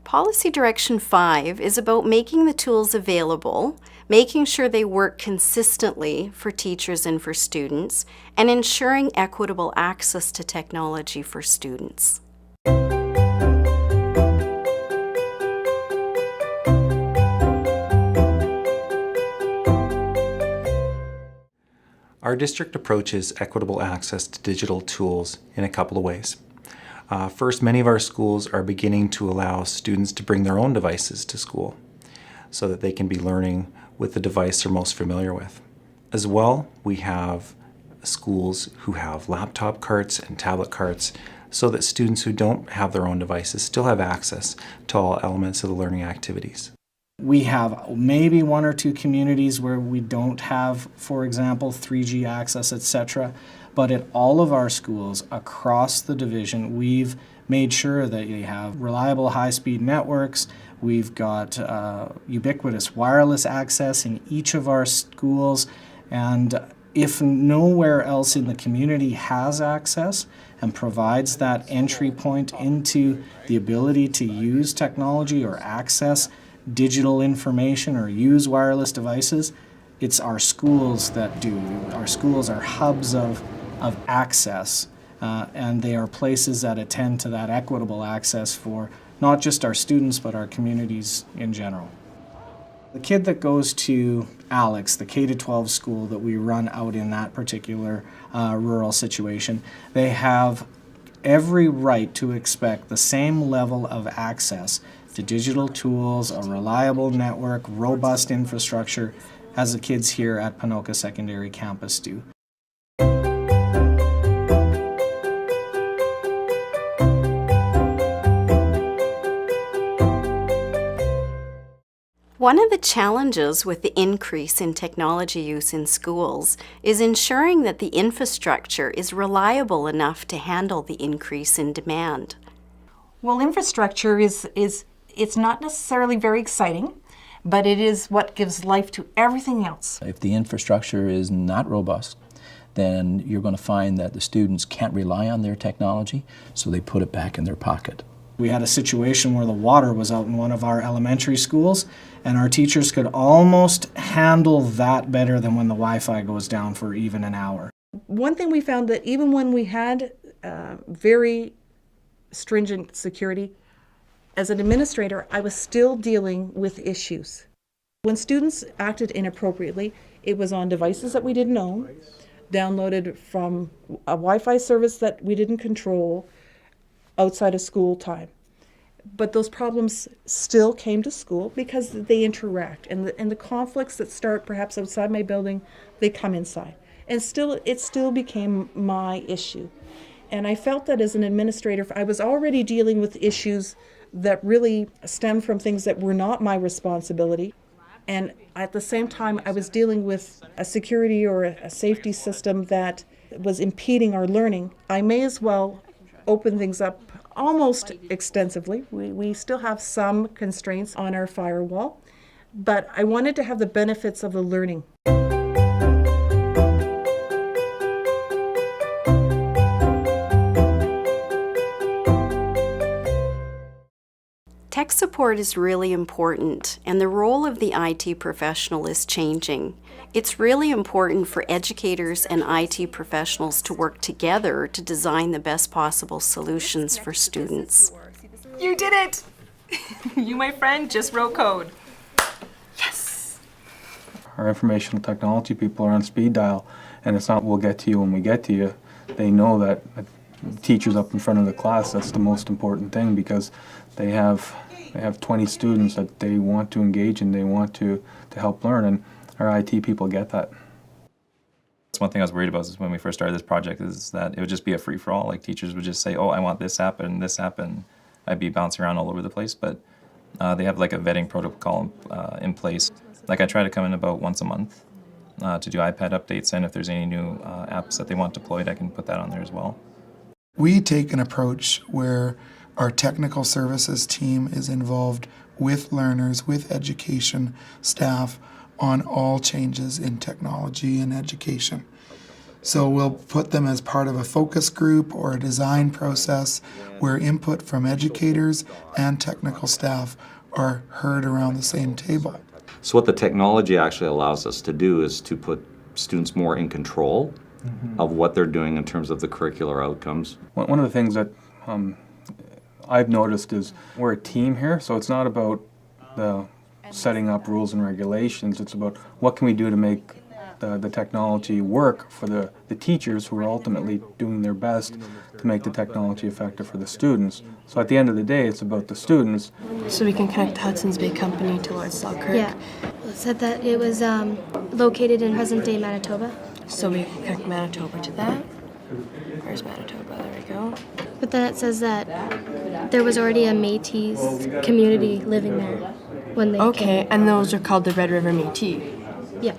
Policy Direction 5 is about making the tools available, making sure they work consistently for teachers and for students, and ensuring equitable access to technology for students. Our district approaches equitable access to digital tools in a couple of ways. First, many of our schools are beginning to allow students to bring their own devices to school so that they can be learning with the device they're most familiar with. As well, we have schools who have laptop carts and tablet carts so that students who don't have their own devices still have access to all elements of the learning activities. We have maybe one or two communities where we don't have, for example, 3G access, etc. But at all of our schools across the division, we've made sure that you have reliable high-speed networks. We've got ubiquitous wireless access in each of our schools. And if nowhere else in the community has access and provides that entry point into the ability to use technology or access digital information or use wireless devices, it's our schools that do. Our schools are hubs of access, and they are places that attend to that equitable access for not just our students but our communities in general. The kid that goes to Alex, the K-12 school that we run out in that particular rural situation, they have every right to expect the same level of access to digital tools, a reliable network, robust infrastructure as the kids here at Ponoka Secondary Campus do. One of the challenges with the increase in technology use in schools is ensuring that the infrastructure is reliable enough to handle the increase in demand. Well, infrastructure it's not necessarily very exciting, but it is what gives life to everything else. If the infrastructure is not robust, then you're going to find that the students can't rely on their technology, so they put it back in their pocket. We had a situation where the water was out in one of our elementary schools, and our teachers could almost handle that better than when the Wi-Fi goes down for even an hour. One thing we found that even when we had very stringent security, as an administrator, I was still dealing with issues. When students acted inappropriately, it was on devices that we didn't own, downloaded from a Wi-Fi service that we didn't control outside of school time. But those problems still came to school because they interact, and the conflicts that start perhaps outside my building, they come inside. And it still became my issue. And I felt that as an administrator, I was already dealing with issues that really stem from things that were not my responsibility. And at the same time, I was dealing with a security or a safety system that was impeding our learning. I may as well open things up almost extensively. We still have some constraints on our firewall, but I wanted to have the benefits of the learning. Tech support is really important, and the role of the IT professional is changing. It's really important for educators and IT professionals to work together to design the best possible solutions for students. You did it! You, my friend, just wrote code. Yes! Our informational technology people are on speed dial, and it's not we'll get to you when we get to you. They know that teachers up in front of the class, that's the most important thing, because they have 20 students that they want to engage and they want to help learn, and our IT people get that. That's one thing I was worried about is when we first started this project, is that it would just be a free-for-all. Like teachers would just say, oh, I want this app, and I'd be bouncing around all over the place. But they have like a vetting protocol in place. Like I try to come in about once a month to do iPad updates, and if there's any new apps that they want deployed, I can put that on there as well. We take an approach where our technical services team is involved with learners, with education staff on all changes in technology and education. So we'll put them as part of a focus group or a design process where input from educators and technical staff are heard around the same table. So what the technology actually allows us to do is to put students more in control of what they're doing in terms of the curricular outcomes. One of the things that I've noticed is we're a team here, so it's not about the setting up rules and regulations, it's about what can we do to make the technology work for the teachers who are ultimately doing their best to make the technology effective for the students. So at the end of the day, it's about the students. So we can connect the Hudson's Bay Company to Lord Selkirk. Yeah. It said that it was located in present-day Manitoba. So we can connect Manitoba to that. Where's Manitoba? There we go. But then it says that there was already a Métis community living there when they Okay, came. and those are called the Red River Métis. Yeah.